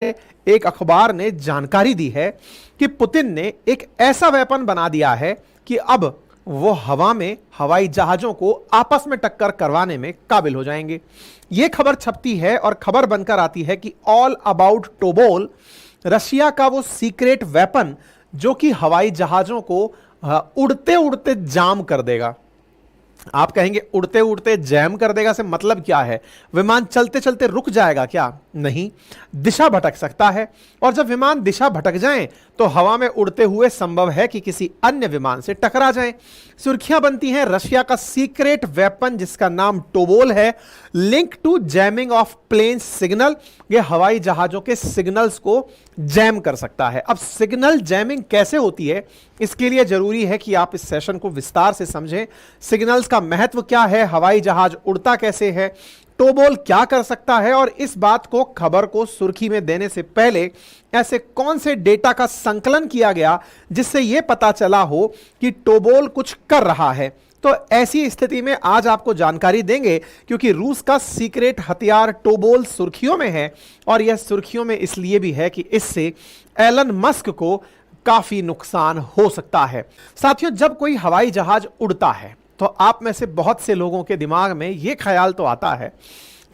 एक अखबार ने जानकारी दी है कि पुतिन ने एक ऐसा वेपन बना दिया है कि अब वो हवा में हवाई जहाजों को आपस में टक्कर करवाने में काबिल हो जाएंगे। यह खबर छपती है और खबर बनकर आती है कि ऑल अबाउट टोबोल, रशिया का वो सीक्रेट वेपन जो कि हवाई जहाजों को उड़ते उड़ते जाम कर देगा। आप कहेंगे उड़ते उड़ते जैम कर देगा से मतलब क्या है? विमान चलते चलते रुक जाएगा क्या? नहीं, दिशा भटक सकता है, और जब विमान दिशा भटक जाएं तो हवा में उड़ते हुए संभव है कि किसी अन्य विमान से टकरा जाएं। सुर्खियां बनती हैं रशिया का सीक्रेट वेपन जिसका नाम टोबोल है, link to jamming of plane signal. यह हवाई जहाजों के सिग्नल्स को जैम कर सकता है। अब सिग्नल जैमिंग कैसे होती है, इसके लिए जरूरी है कि आप इस सेशन को विस्तार से समझें। सिग्नल्स का महत्व क्या है, हवाई जहाज उड़ता कैसे है, टोबोल क्या कर सकता है, और इस बात को खबर को सुर्खी में देने से पहले ऐसे कौन से डेटा का संकलन किया गया जिससे यह पता चला हो कि टोबोल कुछ कर रहा है। तो ऐसी स्थिति में आज आपको जानकारी देंगे, क्योंकि रूस का सीक्रेट हथियार टोबोल सुर्खियों में है, और यह सुर्खियों में इसलिए भी है कि इससे एलन मस्क को काफी नुकसान हो सकता है। साथियों, जब कोई हवाई जहाज उड़ता है तो आप में से बहुत से लोगों के दिमाग में यह ख्याल तो आता है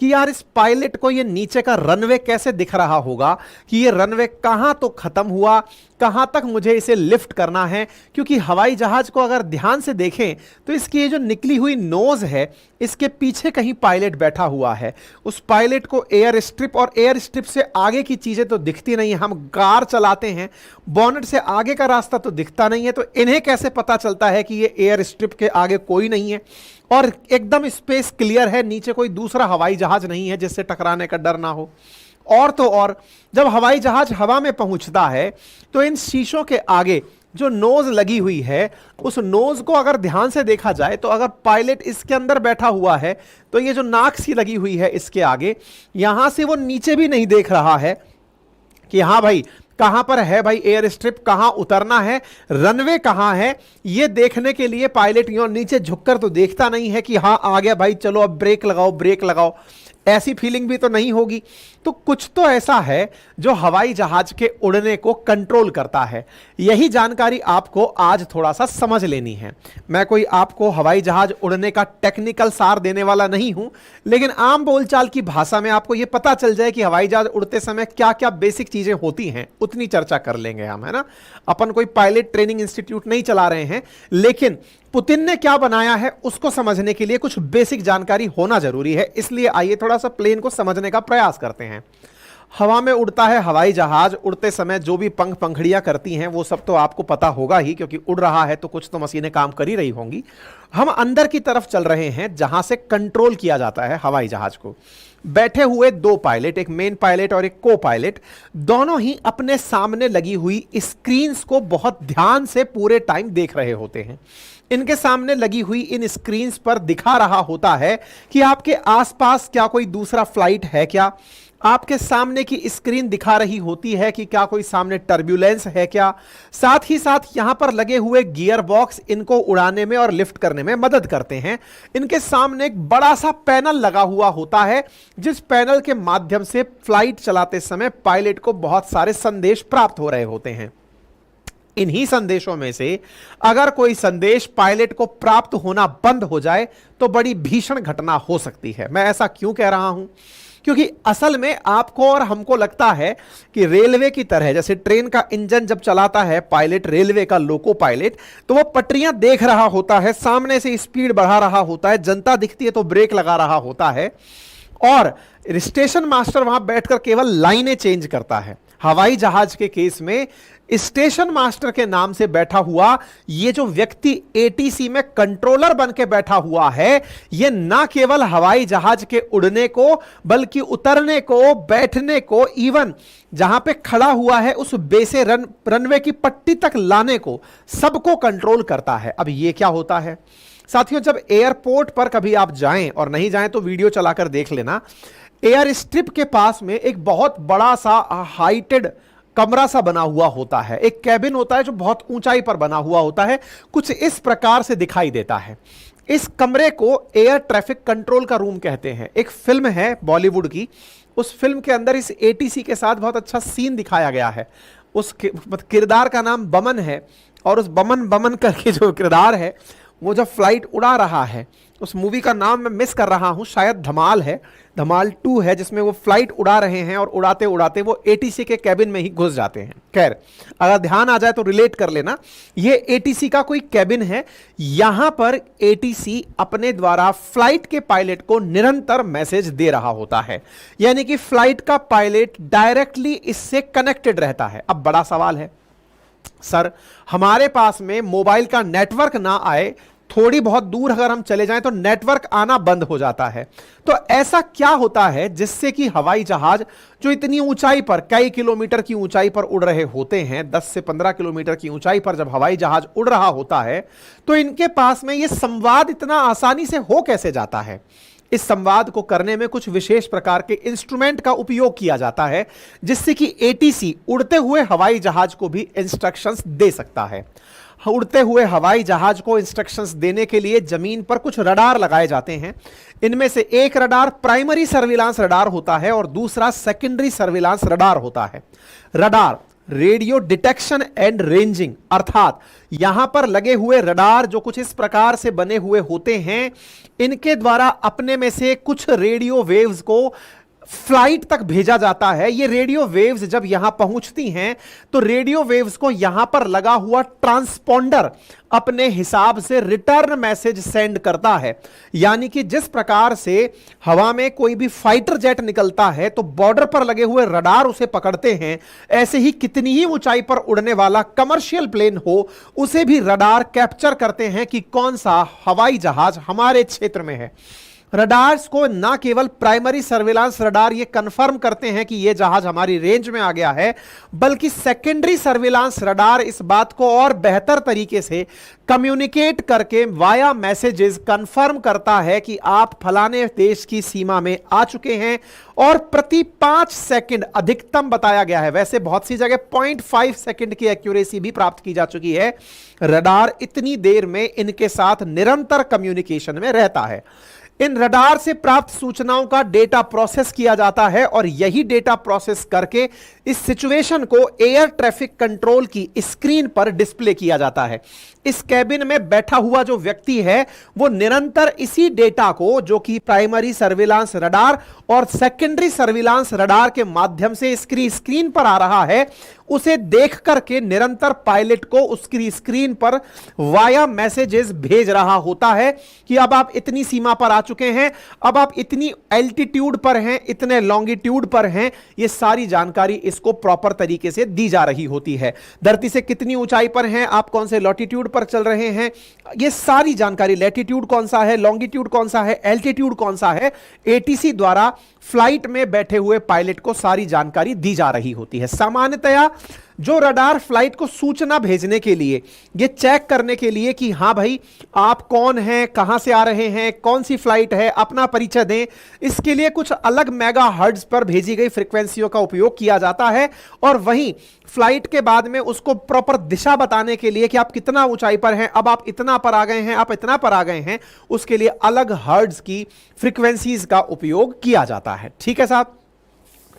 कि यार इस पायलट को ये नीचे का रनवे कैसे दिख रहा होगा, कि ये रनवे कहां तो खत्म हुआ, कहां तक मुझे इसे लिफ्ट करना है। क्योंकि हवाई जहाज को अगर ध्यान से देखें तो इसकी ये जो निकली हुई नोज है, इसके पीछे कहीं पायलट बैठा हुआ है। उस पायलट को एयर स्ट्रिप और एयर स्ट्रिप से आगे की चीजें तो दिखती नहीं है। हम कार चलाते हैं, बॉनेट से आगे का रास्ता तो दिखता नहीं है, तो इन्हें कैसे पता चलता है कि ये एयर स्ट्रिप के आगे कोई नहीं है और एकदम स्पेस क्लियर है, नीचे कोई दूसरा हवाई जहाज नहीं है जिससे टकराने का डर ना हो। और तो और जब हवाई जहाज हवा में पहुंचता है तो इन शीशों के आगे जो नोज लगी हुई है, उस नोज को अगर ध्यान से देखा जाए तो अगर पायलट इसके अंदर बैठा हुआ है तो ये जो नाक सी लगी हुई है इसके आगे, यहां से वो नीचे भी नहीं देख रहा है कि हाँ भाई कहां पर है भाई एयर स्ट्रिप, कहां उतरना है, रनवे कहां है। यह देखने के लिए पायलट यूं नीचे झुककर तो देखता नहीं है कि हां आ गया भाई, चलो अब ब्रेक लगाओ ब्रेक लगाओ, ऐसी फीलिंग भी तो नहीं होगी। तो कुछ तो ऐसा है जो हवाई जहाज के उड़ने को कंट्रोल करता है। यही जानकारी आपको आज थोड़ा सा समझ लेनी है। मैं कोई आपको हवाई जहाज उड़ने का टेक्निकल सार देने वाला नहीं हूं, लेकिन आम बोलचाल की भाषा में आपको यह पता चल जाए कि हवाई जहाज उड़ते समय क्या क्या बेसिक चीजें होती हैं, उतनी चर्चा कर लेंगे हम, है ना। अपन कोई पायलट ट्रेनिंग इंस्टीट्यूट नहीं चला रहे हैं, लेकिन पुतिन ने क्या बनाया है उसको समझने के लिए कुछ बेसिक जानकारी होना जरूरी है। इसलिए आइए थोड़ा सा प्लेन को समझने का प्रयास करते हैं। हवा में उड़ता है हवाई जहाज, उड़ते समय जो भी पंख पंखड़ियां करती हैं वो सब तो आपको पता होगा ही, क्योंकि उड़ रहा है तो कुछ तो मशीनें काम कर ही रही होंगी। हम अंदर की तरफ चल रहे हैं जहां से कंट्रोल किया जाता है हवाई जहाज को। बैठे हुए दो पायलट, एक मेन पायलट और एक को पायलट, दोनों ही अपने सामने लगी हुई स्क्रीन्स को बहुत ध्यान से पूरे टाइम देख रहे होते हैं। इनके सामने लगी हुई इन स्क्रीन्स पर दिखा रहा होता है कि आपके आसपास क्या कोई दूसरा फ्लाइट है क्या, आपके सामने की स्क्रीन दिखा रही होती है कि क्या कोई सामने टर्ब्यूलेंस है क्या। साथ ही साथ यहां पर लगे हुए गियर बॉक्स इनको उड़ाने में और लिफ्ट करने में मदद करते हैं। इनके सामने एक बड़ा सा पैनल लगा हुआ होता है, जिस पैनल के माध्यम से फ्लाइट चलाते समय पायलट को बहुत सारे संदेश प्राप्त हो रहे होते हैं। इन्हीं संदेशों में से अगर कोई संदेश पायलट को प्राप्त होना बंद हो जाए तो बड़ी भीषण घटना हो सकती है। मैं ऐसा क्यों कह रहा हूं, क्योंकि असल में आपको और हमको लगता है कि रेलवे की तरह, जैसे ट्रेन का इंजन जब चलाता है पायलट, रेलवे का लोको पायलट, तो वो पटरियां देख रहा होता है, सामने से स्पीड बढ़ा रहा होता है, जनता दिखती है तो ब्रेक लगा रहा होता है, और स्टेशन मास्टर वहां बैठकर केवल लाइनें चेंज करता है। हवाई जहाज के केस में स्टेशन मास्टर के नाम से बैठा हुआ ये जो व्यक्ति एटीसी में कंट्रोलर बन के बैठा हुआ है, ये ना केवल हवाई जहाज के उड़ने को बल्कि उतरने को, बैठने को, इवन जहां पे खड़ा हुआ है उस बेसे रनवे की पट्टी तक लाने को, सबको कंट्रोल करता है। अब ये क्या होता है साथियों, जब एयरपोर्ट पर कभी आप जाएं, और नहीं जाएं तो वीडियो चलाकर देख लेना, एयर स्ट्रिप के पास में एक बहुत बड़ा सा हाइटेड कमरा सा बना हुआ होता है, एक कैबिन होता है जो बहुत ऊंचाई पर बना हुआ होता है, कुछ इस प्रकार से दिखाई देता है। इस कमरे को एयर ट्रैफिक कंट्रोल का रूम कहते हैं। एक फिल्म है बॉलीवुड की, उस फिल्म के अंदर इस एटीसी के साथ बहुत अच्छा सीन दिखाया गया है। उस किरदार का नाम बमन है, और उस बमन बमन करके जो किरदार है वो जब फ्लाइट उड़ा रहा है, उस मूवी का नाम मैं मिस कर रहा हूं, शायद धमाल है, धमाल 2 है, जिसमें वो फ्लाइट उड़ा रहे हैं और उड़ाते उड़ाते वो एटीसी के कैबिन में ही घुस जाते हैं। खैर, अगर ध्यान आ जाए तो रिलेट कर लेना, ये एटीसी का कोई कैबिन है। यहां पर एटीसी अपने द्वारा फ्लाइट के पायलट को निरंतर मैसेज दे रहा होता है, यानी कि फ्लाइट का पायलट डायरेक्टली इससे कनेक्टेड रहता है। अब बड़ा सवाल है, सर हमारे पास में मोबाइल का नेटवर्क ना आए, थोड़ी बहुत दूर अगर हम चले जाएं तो नेटवर्क आना बंद हो जाता है, तो ऐसा क्या होता है जिससे कि हवाई जहाज जो इतनी ऊंचाई पर, कई किलोमीटर की ऊंचाई पर उड़ रहे होते हैं, 10 से 15 किलोमीटर की ऊंचाई पर जब हवाई जहाज उड़ रहा होता है, तो इनके पास में यह संवाद इतना आसानी से हो कैसे जाता है? इस संवाद को करने में कुछ विशेष प्रकार के इंस्ट्रूमेंट का उपयोग किया जाता है, जिससे कि एटीसी उड़ते हुए हवाई जहाज को भी इंस्ट्रक्शंस दे सकता है। उड़ते हुए हवाई जहाज को इंस्ट्रक्शंस देने के लिए जमीन पर कुछ रडार लगाए जाते हैं। इनमें से एक रडार प्राइमरी सर्विलांस रडार होता है और दूसरा सेकेंडरी सर्विलांस रडार होता है। Radar radio detection and ranging, अर्थात यहां पर लगे हुए रडार जो कुछ इस प्रकार से बने हुए होते हैं, इनके द्वारा अपने में से कुछ रेडियो वेव्स को फ्लाइट तक भेजा जाता है। ये रेडियो वेव्स जब यहां पहुंचती हैं तो रेडियो वेव्स को यहां पर लगा हुआ ट्रांसपोंडर अपने हिसाब से रिटर्न मैसेज सेंड करता है। यानी कि जिस प्रकार से हवा में कोई भी फाइटर जेट निकलता है तो बॉर्डर पर लगे हुए रडार उसे पकड़ते हैं, ऐसे ही कितनी ही ऊंचाई पर उड़ने वाला कमर्शियल प्लेन हो उसे भी रडार कैप्चर करते हैं कि कौन सा हवाई जहाज हमारे क्षेत्र में है। रडार्स को ना केवल प्राइमरी सर्विलांस रडार ये कंफर्म करते हैं कि ये जहाज हमारी रेंज में आ गया है, बल्कि सेकेंडरी सर्विलांस रडार इस बात को और बेहतर तरीके से कम्युनिकेट करके वाया मैसेजेस कंफर्म करता है कि आप फलाने देश की सीमा में आ चुके हैं, और प्रति 5 सेकंड अधिकतम बताया गया है, वैसे बहुत सी जगह 0.5 सेकंड की एक्यूरेसी भी प्राप्त की जा चुकी है। रडार इतनी देर में इनके साथ निरंतर कम्युनिकेशन में रहता है। इन रडार से प्राप्त सूचनाओं का डेटा प्रोसेस किया जाता है और यही डेटा प्रोसेस करके इस सिचुएशन को एयर ट्रैफिक कंट्रोल की स्क्रीन पर डिस्प्ले किया जाता है। इस कैबिन में बैठा हुआ जो व्यक्ति है वो निरंतर इसी डेटा को, जो कि प्राइमरी सर्विलांस रडार और सेकेंडरी सर्विलांस रडार के माध्यम से स्क्रीन पर आ रहा है, उसे देख करके निरंतर पायलट को उसकी स्क्रीन पर वाया मैसेजेस भेज रहा होता है कि अब आप इतनी सीमा पर आ चुके हैं, अब आप इतनी एल्टीट्यूड पर हैं, इतने लॉन्गिट्यूड पर हैं। ये सारी जानकारी इसको प्रॉपर तरीके से दी जा रही होती है। धरती से कितनी ऊंचाई पर हैं, आप कौन से लॉटिट्यूड पर चल रहे हैं, ये सारी जानकारी, लैटिट्यूड कौन सा है, लॉन्गिट्यूड कौन सा है, एल्टीट्यूड कौन सा है, एटीसी द्वारा फ्लाइट में बैठे हुए पायलट को सारी जानकारी दी जा रही होती है। सामान्यतया जो रडार फ्लाइट को सूचना भेजने के लिए, ये चेक करने के लिए कि हां भाई आप कौन हैं, कहां से आ रहे हैं, कौन सी फ्लाइट है, अपना परिचय दें, इसके लिए कुछ अलग मेगा हर्ट्ज पर भेजी गई फ्रीक्वेंसियों का उपयोग किया जाता है। और वहीं फ्लाइट के बाद में उसको प्रॉपर दिशा बताने के लिए कि आप कितना ऊंचाई पर हैं, अब आप इतना पर आ गए हैं, आप इतना पर आ गए हैं, उसके लिए अलग हर्ट्ज की फ्रीक्वेंसीज का उपयोग किया जाता है। ठीक है साहब,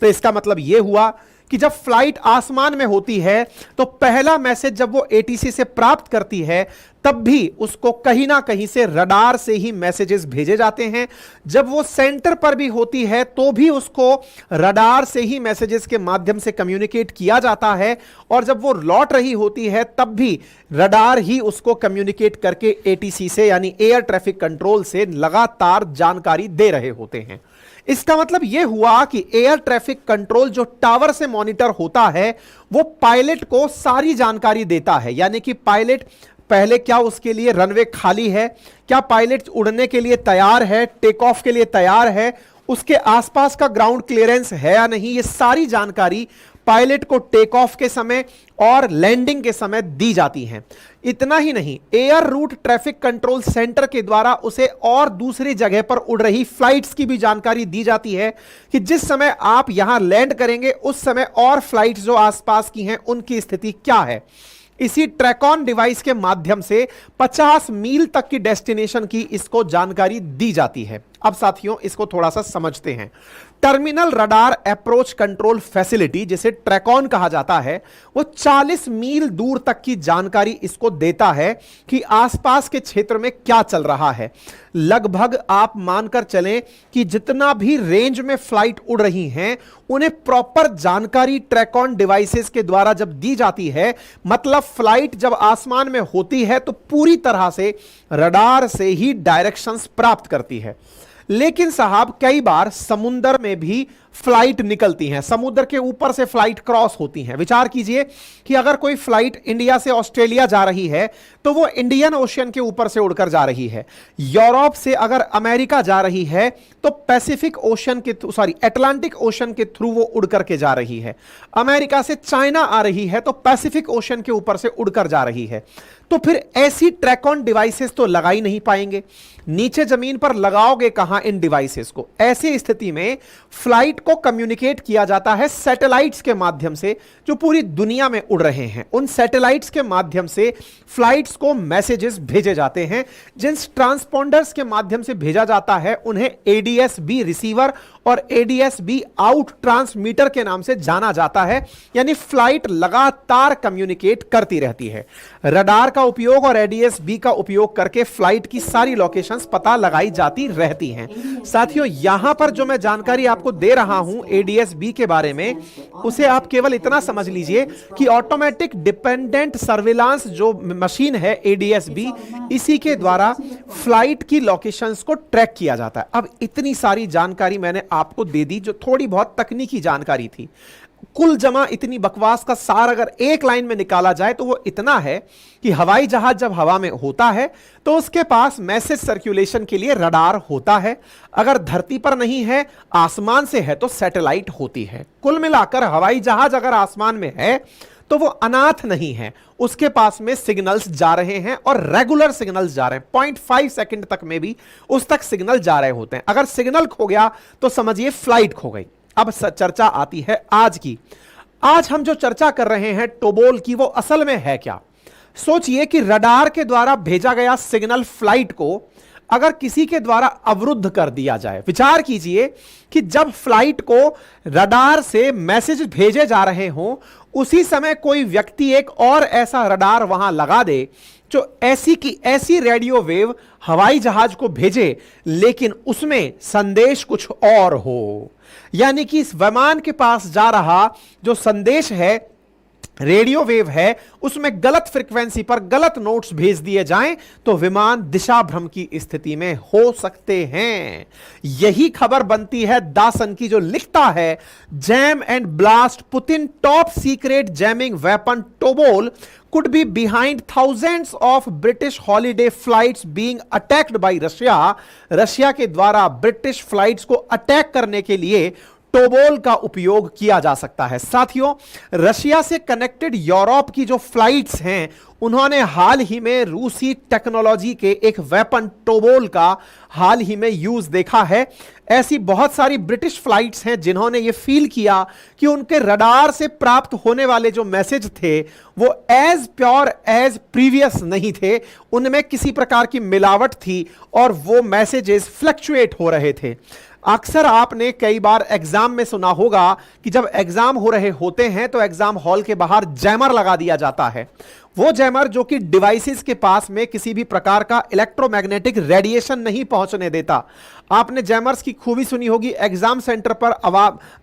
तो इसका मतलब यह हुआ कि जब फ्लाइट आसमान में होती है तो पहला मैसेज जब वो एटीसी से प्राप्त करती है तब भी उसको कहीं ना कहीं से रडार से ही मैसेजेस भेजे जाते हैं। जब वो सेंटर पर भी होती है तो भी उसको रडार से ही मैसेजेस के माध्यम से कम्युनिकेट किया जाता है, और जब वो लौट रही होती है तब भी रडार ही उसको कम्युनिकेट करके एटीसी से यानी एयर ट्रैफिक कंट्रोल से लगातार जानकारी दे रहे होते हैं। इसका मतलब यह हुआ कि एयर ट्रैफिक कंट्रोल जो टावर से मॉनिटर होता है वो पायलट को सारी जानकारी देता है। यानी कि पायलट पहले क्या उसके लिए रनवे खाली है, क्या पायलट उड़ने के लिए तैयार है, टेक ऑफ के लिए तैयार है, उसके आसपास का ग्राउंड क्लियरेंस है या नहीं, ये सारी जानकारी पायलट को टेक ऑफ के समय और लैंडिंग के समय दी जाती हैं। इतना ही नहीं, air root traffic control centre के द्वारा उसे और दूसरी जगह पर उड़ रही फ्लाइट्स की भी जानकारी दी जाती है कि जिस समय आप यहां लैंड करेंगे उस समय और फ्लाइट्स जो आसपास की हैं उनकी स्थिति क्या है। इसी ट्रैकॉन डिवाइस के माध्यम से 50 मील तक की डेस्टिनेशन की इसको जानकारी दी जाती है। अब साथियों इसको थोड़ा सा समझते हैं। Terminal radar approach control facility, जिसे ट्रैकॉन कहा जाता है, वो 40 मील दूर तक की जानकारी इसको देता है कि आसपास के क्षेत्र में क्या चल रहा है। लगभग आप मानकर चलें कि जितना भी रेंज में फ्लाइट उड़ रही हैं, उन्हें प्रॉपर जानकारी ट्रैकॉन डिवाइसेस के द्वारा जब दी जाती है, मतलब फ्लाइट जब आसमान में होती है तो पूरी तरह से रडार से ही डायरेक्शंस प्राप्त करती है। लेकिन साहब कई बार समुद्र में भी फ्लाइट निकलती हैं, समुद्र के ऊपर से फ्लाइट क्रॉस होती हैं। विचार कीजिए कि अगर कोई फ्लाइट इंडिया से ऑस्ट्रेलिया जा रही है तो वो इंडियन ओशियन के ऊपर से उड़कर जा रही है। यूरोप से अगर अमेरिका जा रही है तो पैसिफिक ओशन के अटलांटिक ओशन के थ्रू वो उड़कर के जा रही है। अमेरिका से चाइना आ रही है तो पैसिफिक ओशन के ऊपर से उड़कर जा रही है। तो फिर ऐसी ट्रैकॉन डिवाइसेस तो लगा ही नहीं पाएंगे, नीचे जमीन पर लगाओगे कहां इन डिवाइसेस को। ऐसी स्थिति में फ्लाइट को कम्युनिकेट किया जाता है सैटेलाइट्स के माध्यम से, जो पूरी दुनिया में उड़ रहे हैं। उन सैटेलाइट्स के माध्यम से फ्लाइट्स को मैसेजेस भेजे जाते हैं, जिन ट्रांसपोंडर्स के माध्यम से भेजा जाता है उन्हें एडीएस-बी रिसीवर और एडीएस-बी आउट ट्रांसमीटर के नाम से जाना जाता है। यानी फ्लाइट लगातार कम्युनिकेट करती रहती है। रडार का उपयोग और एडीएस-बी का उपयोग करके फ्लाइट की सारी लोकेशंस पता लगाई जाती रहती हैं। साथियों, यहां पर जो मैं जानकारी आपको दे रहा हूं एडीएस-बी के बारे में, उसे आप केवल इतना समझ लीजिए कि ऑटोमेटिक डिपेंडेंट सर्विलांस जो मशीन है एडीएस-बी, इसी के द्वारा फ्लाइट की लोकेशंस को ट्रैक किया जाता है। अब इतनी सारी जानकारी मैंने आपको दे दी, जो थोड़ी बहुत तकनीकी जानकारी थी। कुल जमा इतनी बकवास का सार अगर एक लाइन में निकाला जाए तो वो इतना है कि हवाई जहाज जब हवा में होता है तो उसके पास मैसेज सर्कुलेशन के लिए रडार होता है। अगर धरती पर नहीं है, आसमान से है, तो सैटेलाइट होती है। कुल मिलाकर हवाई जहाज अगर आसमान में है तो वो अनाथ नहीं है, उसके पास में सिग्नल्स जा रहे हैं और रेगुलर सिग्नल्स जा रहे हैं। 0.5 सेकंड तक में भी उस तक सिग्नल जा रहे होते हैं। अगर सिग्नल खो गया तो समझिए फ्लाइट खो गई। अब चर्चा आती है आज की। आज हम जो चर्चा कर रहे हैं टोबोल की, वो असल में है क्या? सोचिए कि रडार के द्वारा भेजा गया सिग्नल फ्लाइट को अगर किसी के द्वारा अवरुद्ध कर दिया जाए। विचार कीजिए कि जब फ्लाइट को रडार से मैसेज भेजे जा रहे हों, उसी समय कोई व्यक्ति एक और ऐसा रडार वहां लगा दे जो ऐसी की ऐसी रेडियो वेव हवाई जहाज को भेजे, लेकिन उसमें संदेश कुछ और हो। यानी कि इस विमान के पास जा रहा जो संदेश है, रेडियो वेव है, उसमें गलत फ्रीक्वेंसी पर गलत नोट्स भेज दिए जाएं तो विमान दिशा भ्रम की स्थिति में हो सकते हैं। यही खबर बनती है दासन की, जो लिखता है jam and blast Putin top secret jamming weapon Tobol could be behind thousands of British holiday flights being attacked by Russia। Russia के द्वारा ब्रिटिश फ्लाइट्स को अटैक करने के लिए टोबोल का उपयोग किया जा सकता है। साथियों, रशिया से कनेक्टेड यूरोप की जो फ्लाइट्स हैं, उन्होंने हाल ही में रूसी टेक्नोलॉजी के एक वेपन टोबोल का हाल ही में यूज देखा है। ऐसी बहुत सारी ब्रिटिश फ्लाइट्स हैं जिन्होंने यह फील किया कि उनके रडार से प्राप्त होने वाले जो मैसेज थे वो एज प्योर एज प्रीवियस नहीं थे, उनमें किसी प्रकार की मिलावट थी और वो मैसेजेस फ्लक्चुएट हो रहे थे। अक्सर आपने कई बार एग्जाम में सुना होगा कि जब एग्जाम हो रहे होते हैं तो एग्जाम हॉल के बाहर जैमर लगा दिया जाता है। वो जैमर जो कि डिवाइसेस के पास में किसी भी प्रकार का इलेक्ट्रोमैग्नेटिक रेडिएशन नहीं पहुंचने देता। आपने जैमर्स की खूबी सुनी होगी, एग्जाम सेंटर पर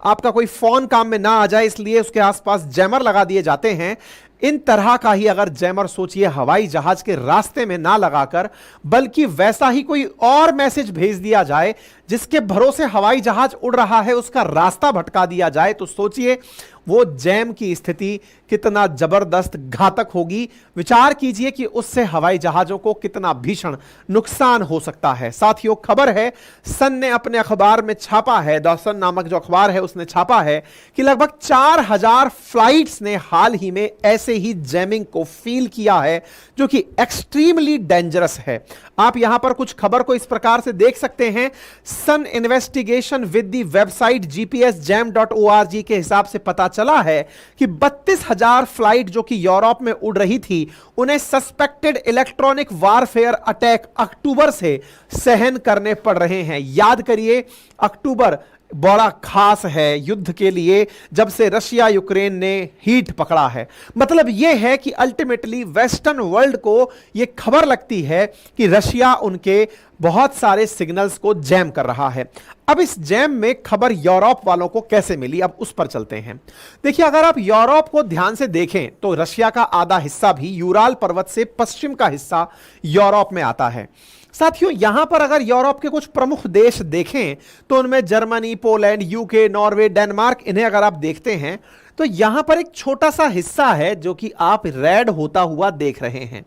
आपका कोई फोन काम में ना आ जाए इसलिए उसके आसपास जैमर लगा दिए जाते हैं। इन तरह का ही अगर जैमर सोचिए हवाई जहाज के रास्ते में ना लगाकर, बल्कि वैसा ही कोई और मैसेज भेज दिया जाए जिसके भरोसे हवाई जहाज उड़ रहा है, उसका रास्ता भटका दिया जाए, तो सोचिए वो जैम की स्थिति कितना जबरदस्त घातक होगी। विचार कीजिए कि उससे हवाई जहाजों को कितना भीषण नुकसान हो सकता है। साथियों, खबर है सन ने अपने अखबार में छापा है, द सन नामक जो अखबार है उसने छापा है कि लगभग 4000 फ्लाइट्स ने हाल ही में ऐसे ही जैमिंग को फील किया है, जो कि एक्सट्रीमली डेंजरस है। आप यहां पर कुछ खबर को इस प्रकार से देख सकते हैं। सन investigation with the website gpsjam.org के हिसाब से पता चला है कि 32,000 फ्लाइट जो कि यूरोप में उड़ रही थी, उन्हें सस्पेक्टेड इलेक्ट्रॉनिक वारफेयर अटैक अक्टूबर से सहन करने पड़ रहे हैं। याद करिए, अक्टूबर बड़ा खास है युद्ध के लिए, जब से रशिया यूक्रेन ने हीट पकड़ा है। मतलब यह है कि अल्टीमेटली वेस्टर्न वर्ल्ड को यह खबर लगती है कि रशिया उनके बहुत सारे सिग्नल्स को जैम कर रहा है। अब इस जैम में खबर यूरोप वालों को कैसे मिली, अब उस पर चलते हैं। देखिए, अगर आप यूरोप को ध्यान से देखें तो रशिया का आधा हिस्सा भी यूराल पर्वत से पश्चिम का हिस्सा यूरोप में आता है। साथियों, यहां पर अगर यूरोप के कुछ प्रमुख देश देखें तो उनमें Germany, Poland, UK, Norway, Denmark, इन्हें अगर आप देखते हैं तो यहां पर एक छोटा सा हिस्सा है जो कि आप रेड होता हुआ देख रहे हैं।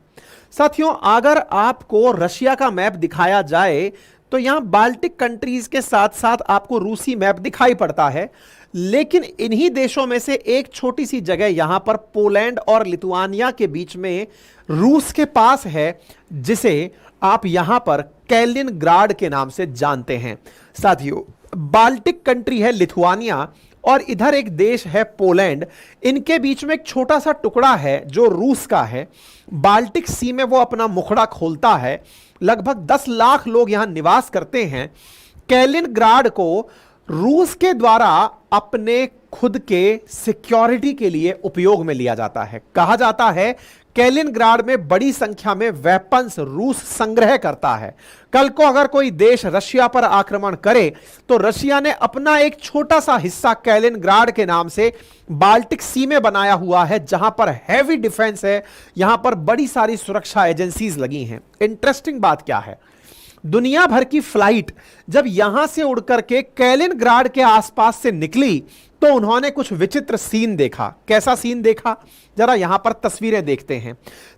साथियों, अगर आपको रशिया का मैप दिखाया जाए तो यहां बाल्टिक कंट्रीज के साथ साथ आपको रूसी मैप दिखाई पड़ता है, लेकिन इन्हीं देशों में से एक छोटी सी जगह यहां पर पोलैंड और लिथुआनिया के बीच में रूस के पास है, जिसे आप यहां पर कैलिनग्राड के नाम से जानते हैं। साथियों, बाल्टिक कंट्री है लिथुआनिया और इधर एक देश है पोलैंड, इनके बीच में एक छोटा सा टुकड़ा है जो रूस का है। बाल्टिक सी में वो अपना मुखड़ा खोलता है। लगभग 10 लाख लोग यहां निवास करते हैं। कैलिनग्राड को रूस के द्वारा अपने खुद के सिक्योरिटी के लिए उपयोग में लिया जाता है। कहा जाता है कैलिनग्राड में बड़ी संख्या में वेपन्स रूस संग्रह करता है। कल को अगर कोई देश रशिया पर आक्रमण करे तो रशिया ने अपना एक छोटा सा हिस्सा कैलिनग्राड के नाम से बाल्टिक सी में बनाया हुआ है, जहां पर हैवी डिफेंस है, यहां पर बड़ी सारी सुरक्षा एजेंसीज लगी हैं। इंटरेस्टिंग बात क्या है, दुनिया भर की फ्लाइट जब यहां से उड़कर के कैलिनग्राड के आसपास से निकली तो उन्होंने कुछ विचित्र सीन देखा। कैसा सीन देखा, जरा यहां पर तस्वीरें देखते हैं।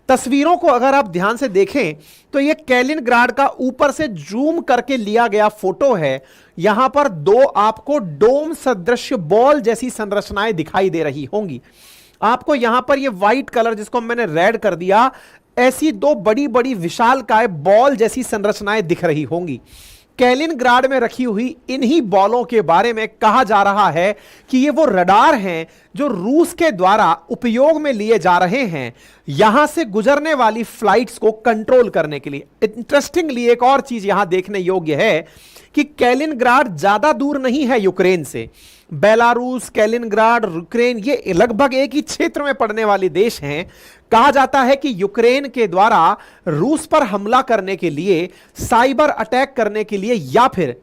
तस्वीरों को अगर आप ध्यान से देखें तो यह कैलिनग्राड का ऊपर से जूम करके लिया गया फोटो है। यहां पर दो आपको डोम सदृश बॉल जैसी संरचनाएं दिखाई दे रही होंगी। आपको यहां पर यह व्हाइट कलर, जिसको मैंने रेड कर दिया, ऐसी दो बड़ी बड़ी विशालकाय बॉल जैसी संरचनाएं दिख रही होंगी। कैलिनग्राड में रखी हुई इन्हीं बॉलों के बारे में कहा जा रहा है कि ये वो रडार हैं जो रूस के द्वारा उपयोग में लिए जा रहे हैं यहां से गुजरने वाली फ्लाइट्स को कंट्रोल करने के लिए। इंटरेस्टिंगली एक और चीज यहां देखने योग्य है कि कैलिनग्राड ज्यादा दूर नहीं है यूक्रेन से। बेलारूस, कैलिनग्राड, यूक्रेन, ये लगभग एक ही क्षेत्र में पड़ने वाले देश हैं। कहा जाता है कि यूक्रेन के द्वारा रूस पर हमला करने के लिए, साइबर अटैक करने के लिए, या फिर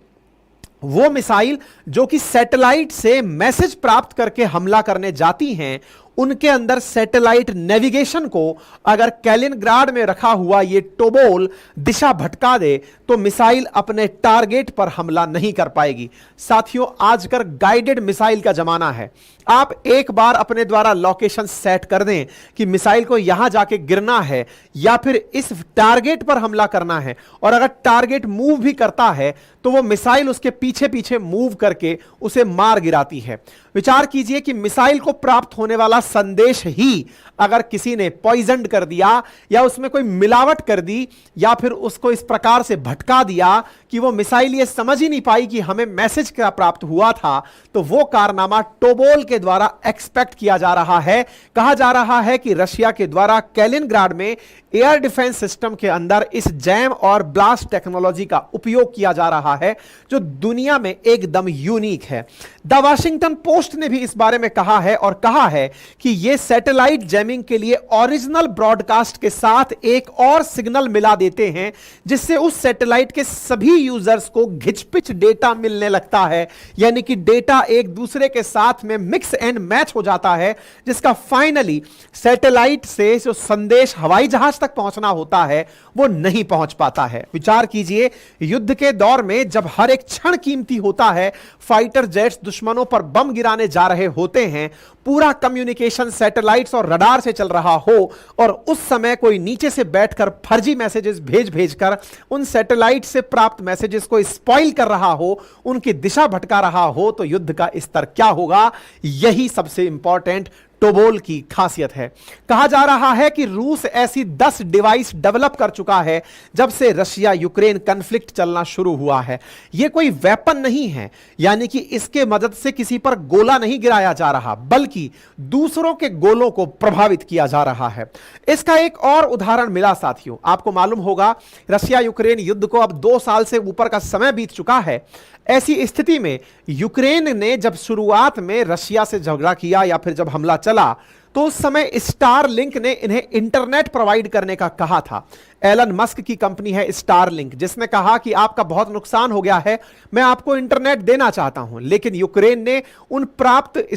वो मिसाइल जो कि सैटेलाइट से मैसेज प्राप्त करके हमला करने जाती हैं, उनके अंदर सैटेलाइट नेविगेशन को अगर कैलिनग्राड में रखा हुआ ये टोबोल दिशा भटका दे तो मिसाइल अपने टारगेट पर हमला नहीं कर पाएगी। साथियों, आजकल गाइडेड मिसाइल का जमाना है। आप एक बार अपने द्वारा लोकेशन सेट कर दें कि मिसाइल को यहां जाके गिरना है या फिर इस टारगेट पर हमला करना है, और अगर टारगेट मूव भी करता है तो वो मिसाइल उसके पीछे पीछे मूव करके उसे मार गिराती है। विचार कीजिए कि मिसाइल को प्राप्त होने वाला संदेश ही अगर किसी ने पॉइजन कर दिया या उसमें कोई मिलावट कर दी या फिर उसको इस प्रकार से भटका दिया कि वो मिसाइल ये समझ ही नहीं पाई कि हमें मैसेज क्या प्राप्त हुआ था, तो वो कारनामा टोबोल के द्वारा एक्सपेक्ट किया जा रहा है। कहा जा रहा है कि रशिया के द्वारा कैलिनग्राड में एयर डिफेंस सिस्टम के अंदर इस जैम और ब्लास्ट टेक्नोलॉजी का उपयोग किया जा रहा है, जो दुनिया में एकदम यूनिक है। द वाशिंगटन पोस्ट ने भी इस बारे में कहा है और कहा है कि यह सैटेलाइट जैमिंग के लिए ओरिजिनल ब्रॉडकास्ट के साथ एक और सिग्नल मिला देते हैं, जिससे उस सैटेलाइट के सभी यूजर्स को घिचपिच डेटा मिलने लगता है, यानी कि डेटा एक दूसरे के साथ में मिक्स एंड मैच हो जाता है, जिसका फाइनली सैटेलाइट से जो संदेश हवाई जहाज तक पहुंचना होता है वो नहीं पहुंच पाता है। विचार कीजिए, युद्ध के दौर में जब हर एक क्षण कीमती होता है, फाइटर जेट्स दुश्मनों पर बम गिराने जा रहे होते हैं, पूरा कम्युनिकेशन सैटेलाइट्स और रडार से चल रहा हो, और उस समय कोई नीचे से बैठकर फर्जी मैसेजेस भेजकर उन सैटेलाइट से प्राप्त मैसेजेस को स्पॉइल कर रहा हो, उनकी दिशा भटका रहा हो, तो युद्ध का स्तर क्या होगा? यही सबसे इंपॉर्टेंट टोबोल की खासियत है। कहा जा रहा है कि रूस ऐसी 10 डिवाइस डेवलप कर चुका है जब से रशिया यूक्रेन कॉन्फ्लिक्ट चलना शुरू हुआ है। यह कोई वेपन नहीं है, यानी कि इसके मदद से किसी पर गोला नहीं गिराया जा रहा, बल्कि दूसरों के गोलों को प्रभावित किया जा रहा है। इसका एक और उदाहरण मिला साथियों। आपको मालूम होगा रशिया यूक्रेन युद्ध को अब 2 साल से ऊपर का समय बीत चुका है। ऐसी स्थिति में यूक्रेन ने जब शुरुआत में रशिया से झगड़ा किया या फिर जब हमला चला, तो उस समय स्टारलिंक ने इन्हें इंटरनेट प्रोवाइड करने का कहा था। एलन मस्क की कंपनी है स्टारलिंक, जिसने कहा कि आपका बहुत नुकसान हो गया है, मैं आपको इंटरनेट देना चाहता हूं। लेकिन यूक्रेन ने उन प्राप्त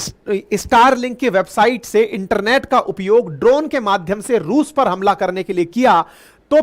स्टारलिंक की वेबसाइट से इंटरनेट का उपयोग ड्रोन के माध्यम से रूस पर हमला करने के लिए किया। तो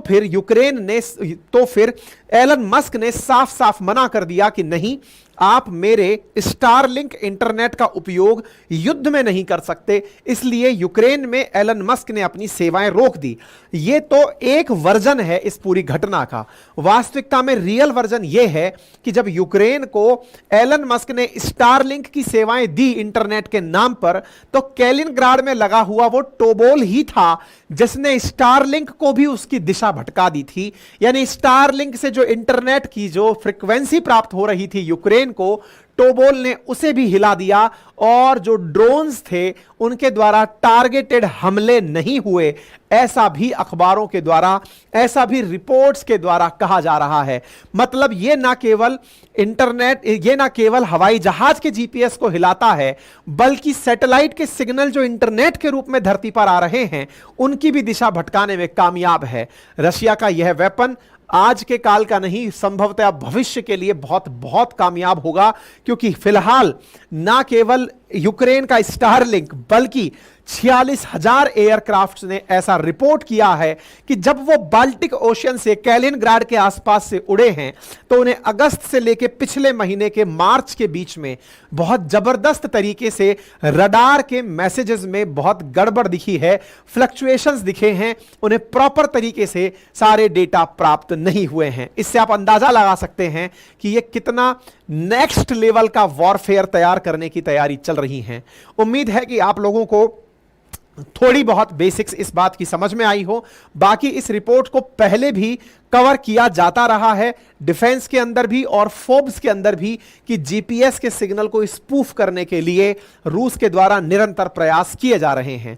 फिर एलन मस्क ने साफ साफ मना कर दिया कि नहीं, आप मेरे स्टारलिंक इंटरनेट का उपयोग युद्ध में नहीं कर सकते। इसलिए यूक्रेन में एलन मस्क ने अपनी सेवाएं रोक दी। यह तो एक वर्जन है इस पूरी घटना का। वास्तविकता में रियल वर्जन यह है कि जब यूक्रेन को एलन मस्क ने स्टारलिंक की सेवाएं दी इंटरनेट के नाम पर, तो कैलिनग्राड में लगा हुआ वो टोबोल ही था जिसने स्टारलिंक को भी उसकी दिशा भटका दी थी। यानी स्टारलिंक से जो इंटरनेट की जो फ्रीक्वेंसी प्राप्त हो रही थी यूक्रेन को, टोबोल ने उसे भी हिला दिया और जो ड्रोन्स थे उनके द्वारा टारगेटेड हमले नहीं हुए, ऐसा भी अखबारों के द्वारा, ऐसा भी रिपोर्ट्स के द्वारा कहा जा रहा है। मतलब यह ना केवल इंटरनेट, यह ना केवल हवाई जहाज के जीपीएस को हिलाता है, बल्कि सैटेलाइट के सिग्नल जो इंटरनेट के रूप में धरती पर आ रहे हैं, उनकी भी दिशा भटकाने में कामयाब है। रशिया का यह वेपन आज के काल का नहीं, संभवतः भविष्य के लिए बहुत बहुत कामयाब होगा, क्योंकि फिलहाल ना केवल यूक्रेन का स्टारलिंक बल्कि 46,000 एयरक्राफ्ट ने ऐसा रिपोर्ट किया है कि जब वो बाल्टिक ओशियन से कैलिनग्राड के आसपास से उड़े हैं, तो उन्हें अगस्त से लेकर पिछले महीने के मार्च के बीच में बहुत जबरदस्त तरीके से रडार के मैसेजेस में बहुत गड़बड़ दिखी है, फ्लक्चुएशंस दिखे हैं, उन्हें प्रॉपर तरीके से सारे डेटा प्राप्त नहीं हुए हैं। इससे आप अंदाजा लगा सकते हैं कि यह कितना नेक्स्ट लेवल का वॉरफेयर तैयार करने की तैयारी चल रही है। उम्मीद है कि आप लोगों को थोड़ी बहुत बेसिक्स इस बात की समझ में आई हो। बाकी इस रिपोर्ट को पहले भी कवर किया जाता रहा है, डिफेंस के अंदर भी और फोर्ब्स के अंदर भी, कि जीपीएस के सिग्नल को स्पूफ करने के लिए रूस के द्वारा निरंतर प्रयास किए जा रहे हैं।